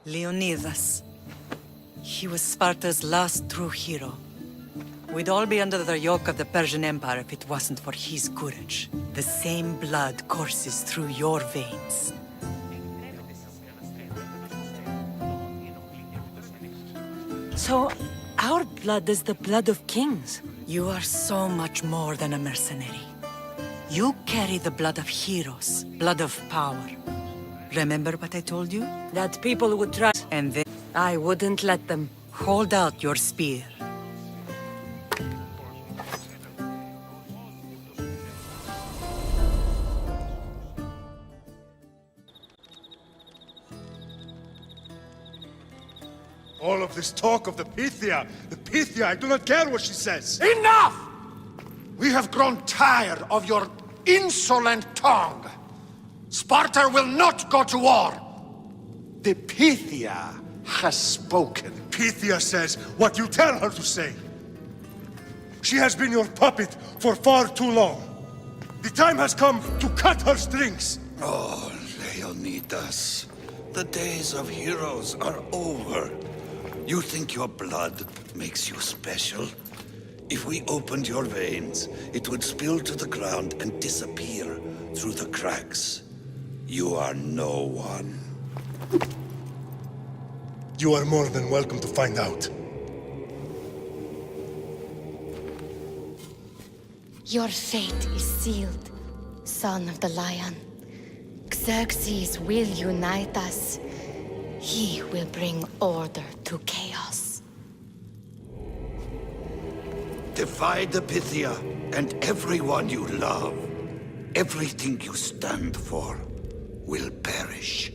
Leonidas. He was Sparta's last true hero. We'd all be under the yoke of the Persian Empire if it wasn't for his courage. The same blood courses through your veins. So, our blood is the blood of kings. You are so much more than a mercenary. You carry the blood of heroes, blood of power. Remember what I told you? That people would try, And then I wouldn't let them. hold out your spear. All of this talk of the Pythia, I do not care what she says. Enough! We have grown tired of your insolent tongue. Sparta will not go to war. The Pythia has spoken. Pythia says what you tell her to say. She has been your puppet for far too long. The time has come to cut her strings. Oh, Leonidas, the days of heroes are over. You think your blood makes you special? If we opened your veins, it would spill to the ground and disappear through the cracks. You are no one. You are more than welcome to find out. Your fate is sealed, son of the lion. Xerxes will unite us. He will bring order to chaos. Divide the Pythia and everyone you love. Everything you stand for will perish.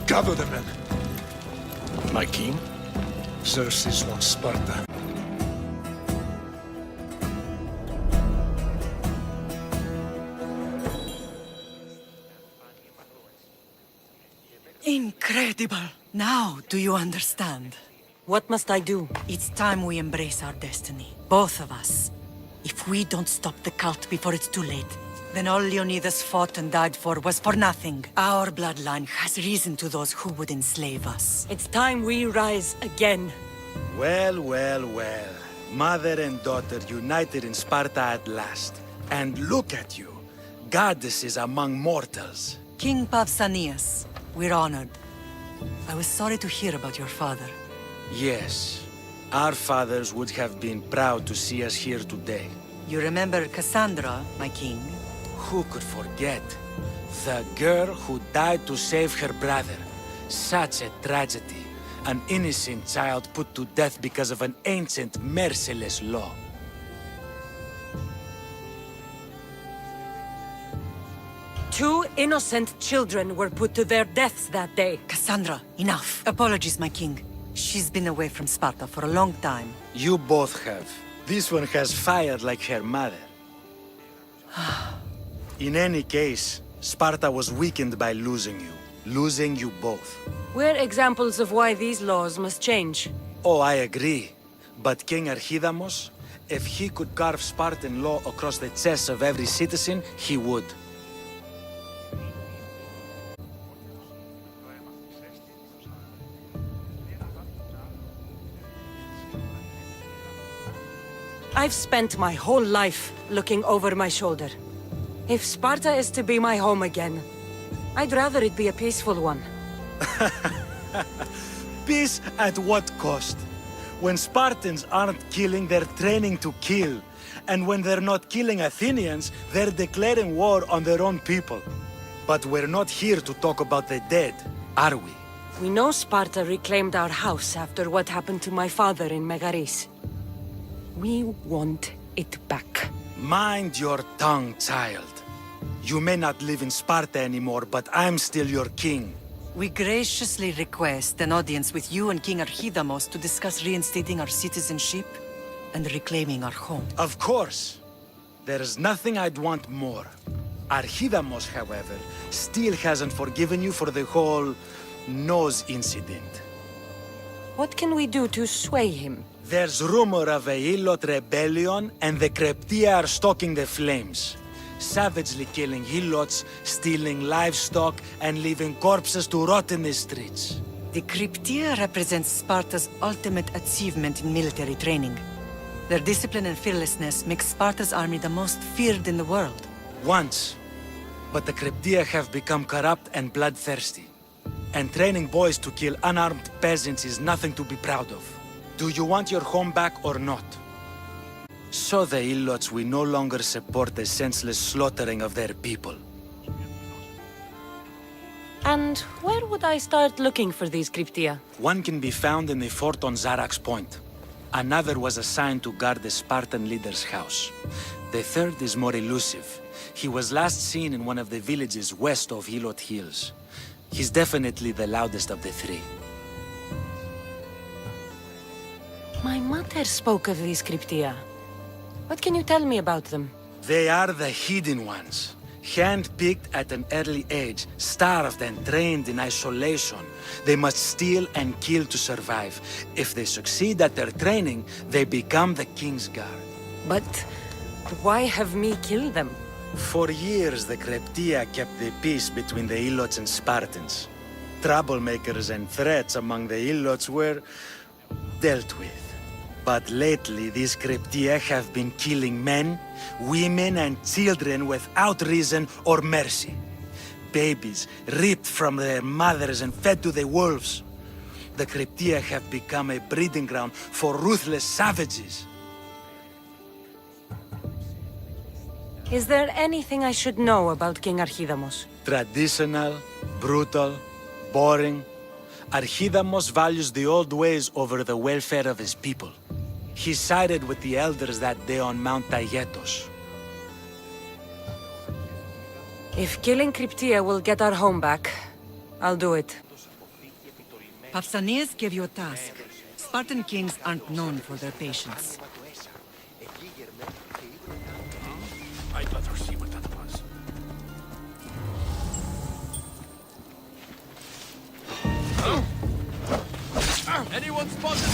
Gather the men. My king? Xerxes wants Sparta. Incredible! Now, do you understand? What must I do? It's time we embrace our destiny. Both of us. If we don't stop the cult before it's too late, then all Leonidas fought and died for was for nothing. Our bloodline has risen to those who would enslave us. It's time we rise again. Well, well, well. Mother and daughter united in Sparta at last. And look at you. Goddesses among mortals. King Pausanias, we're honored. I was sorry to hear about your father. Yes. Our fathers would have been proud to see us here today. You remember Cassandra, my king? Who could forget? The girl who died to save her brother. Such a tragedy. An innocent child put to death because of an ancient, merciless law. Two innocent children were put to their deaths that day. Cassandra, enough. Apologies, my king. She's been away from Sparta for a long time. You both have. This one has fired like her mother. In any case, Sparta was weakened by losing you. Losing you both. We're examples of why these laws must change. Oh, I agree. But King Archidamos, if he could carve Spartan law across the chests of every citizen, he would. I've spent my whole life looking over my shoulder. If Sparta is to be my home again, I'd rather it be a peaceful one. Peace at what cost? When Spartans aren't killing, they're training to kill. And when they're not killing Athenians, they're declaring war on their own people. But we're not here to talk about the dead, are we? We know Sparta reclaimed our house after what happened to my father in Megaris. We want it back. Mind your tongue, child. You may not live in Sparta anymore, but I'm still your king. We graciously request an audience with you and King Archidamos to discuss reinstating our citizenship and reclaiming our home. Of course. There's nothing I'd want more. Archidamos, however, still hasn't forgiven you for the whole nose incident. What can we do to sway him? There's rumor of a Ilot rebellion, and the Kreptia are stoking the flames. savagely killing helots, stealing livestock, and leaving corpses to rot in the streets. The Cryptia represents Sparta's ultimate achievement in military training. Their discipline and fearlessness make Sparta's army the most feared in the world. Once, but the Cryptia have become corrupt and bloodthirsty. And training boys to kill unarmed peasants is nothing to be proud of. Do you want your home back or not? So the Ilots will no longer support the senseless slaughtering of their people. And where would I start looking for these Cryptia? One can be found in the fort on Zarak's Point. Another was assigned to guard the Spartan leader's house. The third is more elusive. He was last seen in one of the villages west of Hilot Hills. He's definitely the loudest of the three. My mother spoke of these Cryptia. What can you tell me about them? They are the hidden ones. Hand-picked at an early age, starved and trained in isolation. They must steal and kill to survive. If they succeed at their training, they become the King's Guard. But why have me killed them? For years, the Cryptia kept the peace between the Ilots and Spartans. Troublemakers and threats among the Ilots were dealt with. But lately, these Cryptia have been killing men, women, and children without reason or mercy. Babies ripped from their mothers and fed to the wolves. The Cryptia have become a breeding ground for ruthless savages. Is there anything I should know about King Archidamos? Traditional, brutal, boring. Archidamos values the old ways over the welfare of his people. He sided with the elders that day on Mount Taygetos. If killing Cryptia will get our home back, I'll do it. Pausanias gave you a task. Spartan kings aren't known for their patience. I'd rather see what that was. Anyone spotted them?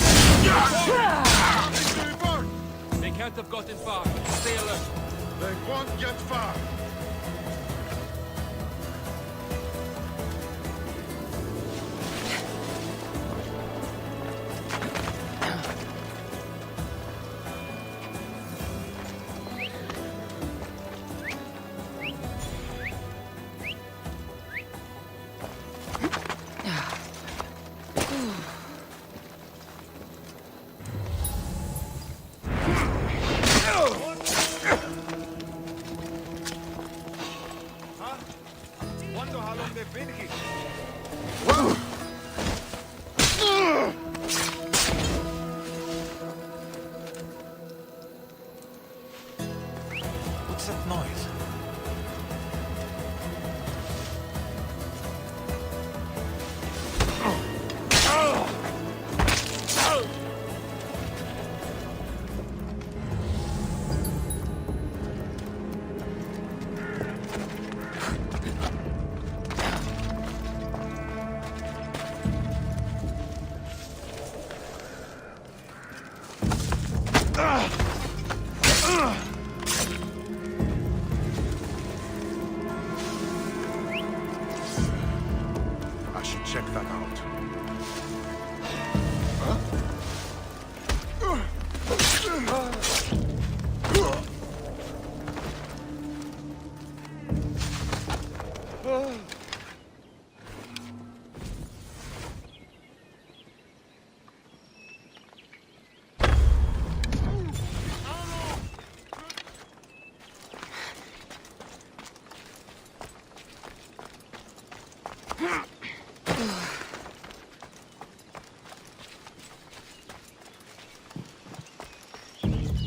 They can't have gotten far. Stay alert. They won't get far. Wonder how long they've been here. What's that noise? I should check that out.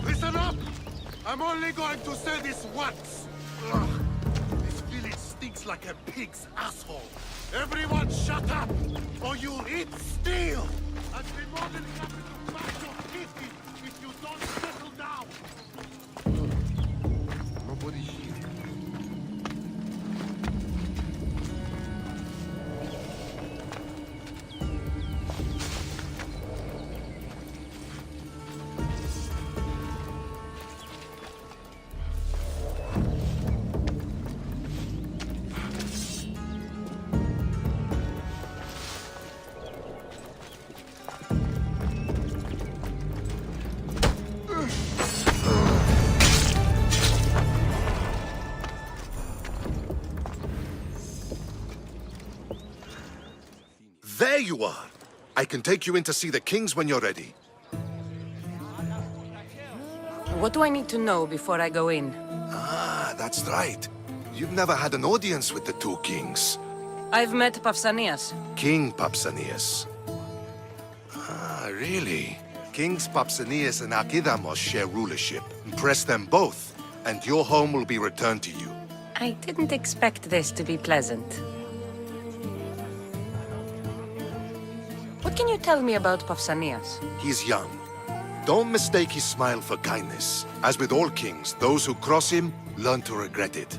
Listen up! I'm only going to say this once. Ugh. This village stinks like a pig's asshole. Everyone shut up, or you'll eat steel! I've been more than happy to bite your teeth if you don't settle down! Nobody's here. you are. I can take you in to see the kings when you're ready. What do I need to know before I go in? Ah, that's right. You've never had an audience with the two kings. I've met Pausanias. King Pausanias. Ah, really? Kings Pausanias and Archidamos share rulership. Impress them both, and your home will be returned to you. I didn't expect this to be pleasant. What can you tell me about Pausanias? He's young. Don't mistake his smile for kindness. As with all kings, those who cross him learn to regret it.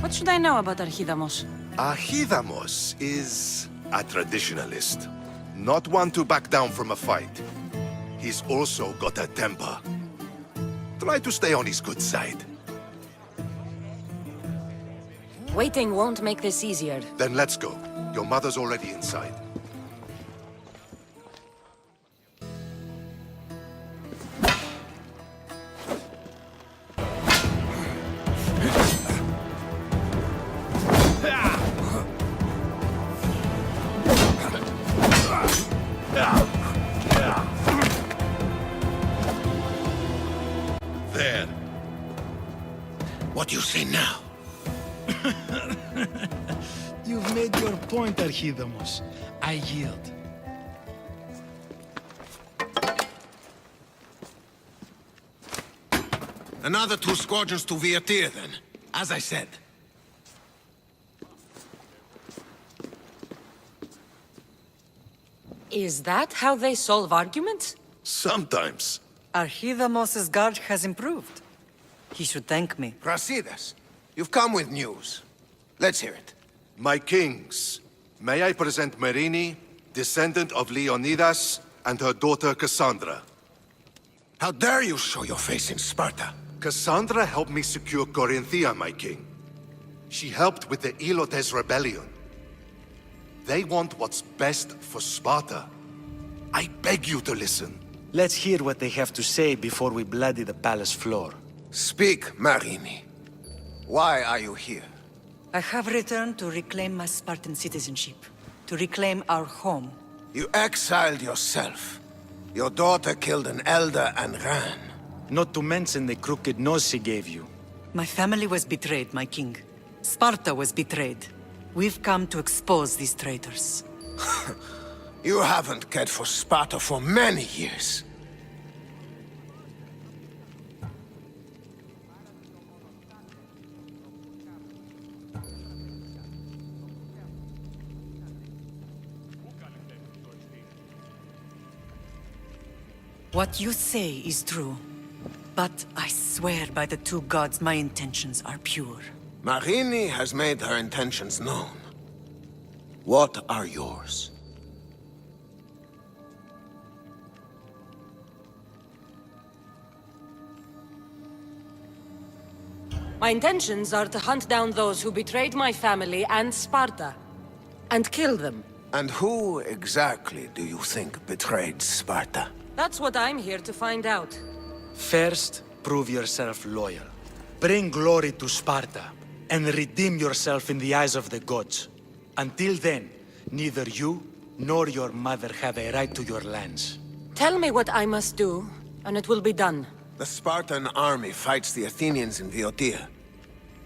What should I know about Archidamos? Archidamos is a traditionalist. Not one to back down from a fight. He's also got a temper. Try to stay on his good side. Waiting won't make this easier. Then let's go. Your mother's already inside. There. What do you say now? You've made your point, Archidamos. I yield. Another 2 squadrons to Viatir, then. As I said. Is that how they solve arguments? Sometimes. Archidamos's guard has improved. He should thank me. Brasidas, you've come with news. Let's hear it. My kings, may I present Marini, descendant of Leonidas, and her daughter Cassandra. How dare you show your face in Sparta? Cassandra helped me secure Corinthia, my king. She helped with the Ilotes rebellion. They want what's best for Sparta. I beg you to listen. Let's hear what they have to say before we bloody the palace floor. Speak, Marini. Why are you here? I have returned to reclaim my Spartan citizenship, to reclaim our home. You exiled yourself. Your daughter killed an elder and ran. Not to mention the crooked nose she gave you. My family was betrayed, my king. Sparta was betrayed. We've come to expose these traitors. You haven't cared for Sparta for many years. What you say is true. But I swear by the 2 gods my intentions are pure. Marini has made her intentions known. What are yours? My intentions are to hunt down those who betrayed my family and Sparta, and kill them. And who exactly do you think betrayed Sparta? That's what I'm here to find out. First, prove yourself loyal. Bring glory to Sparta, and redeem yourself in the eyes of the gods. Until then, neither you nor your mother have a right to your lands. Tell me what I must do, and it will be done. The Spartan army fights the Athenians in Viotia.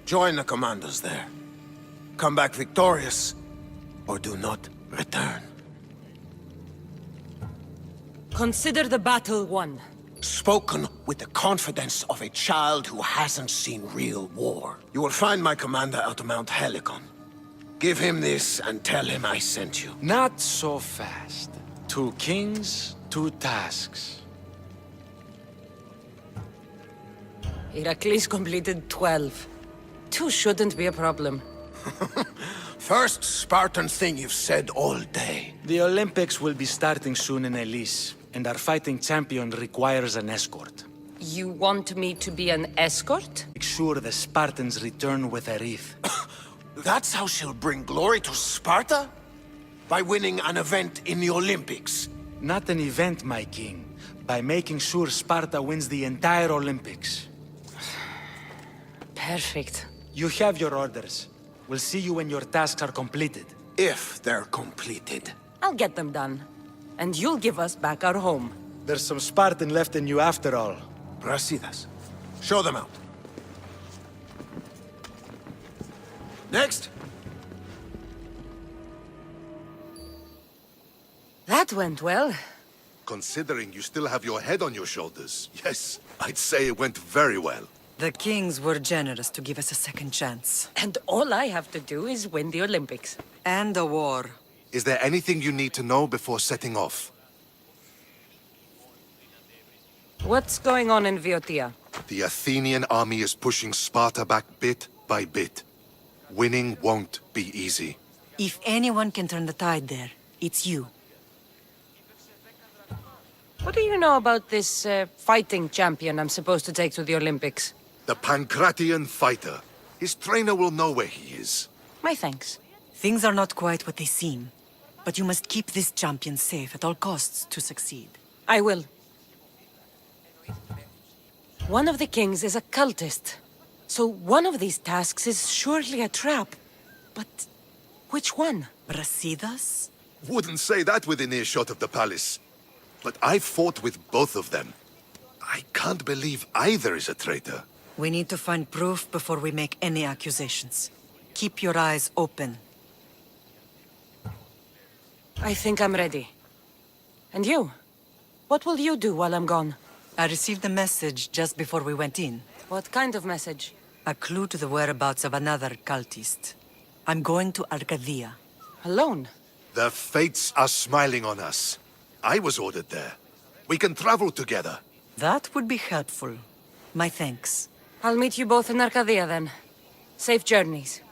Join the commandos there. Come back victorious, or do not return. Consider the battle won. Spoken with the confidence of a child who hasn't seen real war. You will find my commander out of Mount Helicon. Give him this and tell him I sent you. Not so fast. 2 kings, 2 tasks. Heracles completed 12. 2 shouldn't be a problem. First Spartan thing you've said all day. The Olympics will be starting soon in Elise, and our fighting champion requires an escort. You want me to be an escort? Make sure the Spartans return with a wreath. That's how she'll bring glory to Sparta? By winning an event in the Olympics? Not an event, my king. By making sure Sparta wins the entire Olympics. Perfect. You have your orders. We'll see you when your tasks are completed. If they're completed. I'll get them done. And you'll give us back our home. There's some Spartan left in you after all. Brasidas. Show them out. Next. That went well. Considering you still have your head on your shoulders, yes, I'd say it went very well. The kings were generous to give us a second chance. And all I have to do is win the Olympics. And a war. Is there anything you need to know before setting off? What's going on in Viotia? The Athenian army is pushing Sparta back bit by bit. Winning won't be easy. If anyone can turn the tide there, it's you. What do you know about this fighting champion I'm supposed to take to the Olympics? The Pancratian fighter. His trainer will know where he is. My thanks. Things are not quite what they seem. But you must keep this champion safe at all costs to succeed. I will. One of the kings is a cultist. So one of these tasks is surely a trap. But which one? Brasidas? Wouldn't say that within earshot of the palace. But I fought with both of them. I can't believe either is a traitor. We need to find proof before we make any accusations. Keep your eyes open. I think I'm ready. And you? What will you do while I'm gone? I received a message just before we went in. What kind of message? A clue to the whereabouts of another cultist. I'm going to Arcadia. Alone? The fates are smiling on us. I was ordered there. We can travel together. That would be helpful. My thanks. I'll meet you both in Arcadia then. Safe journeys.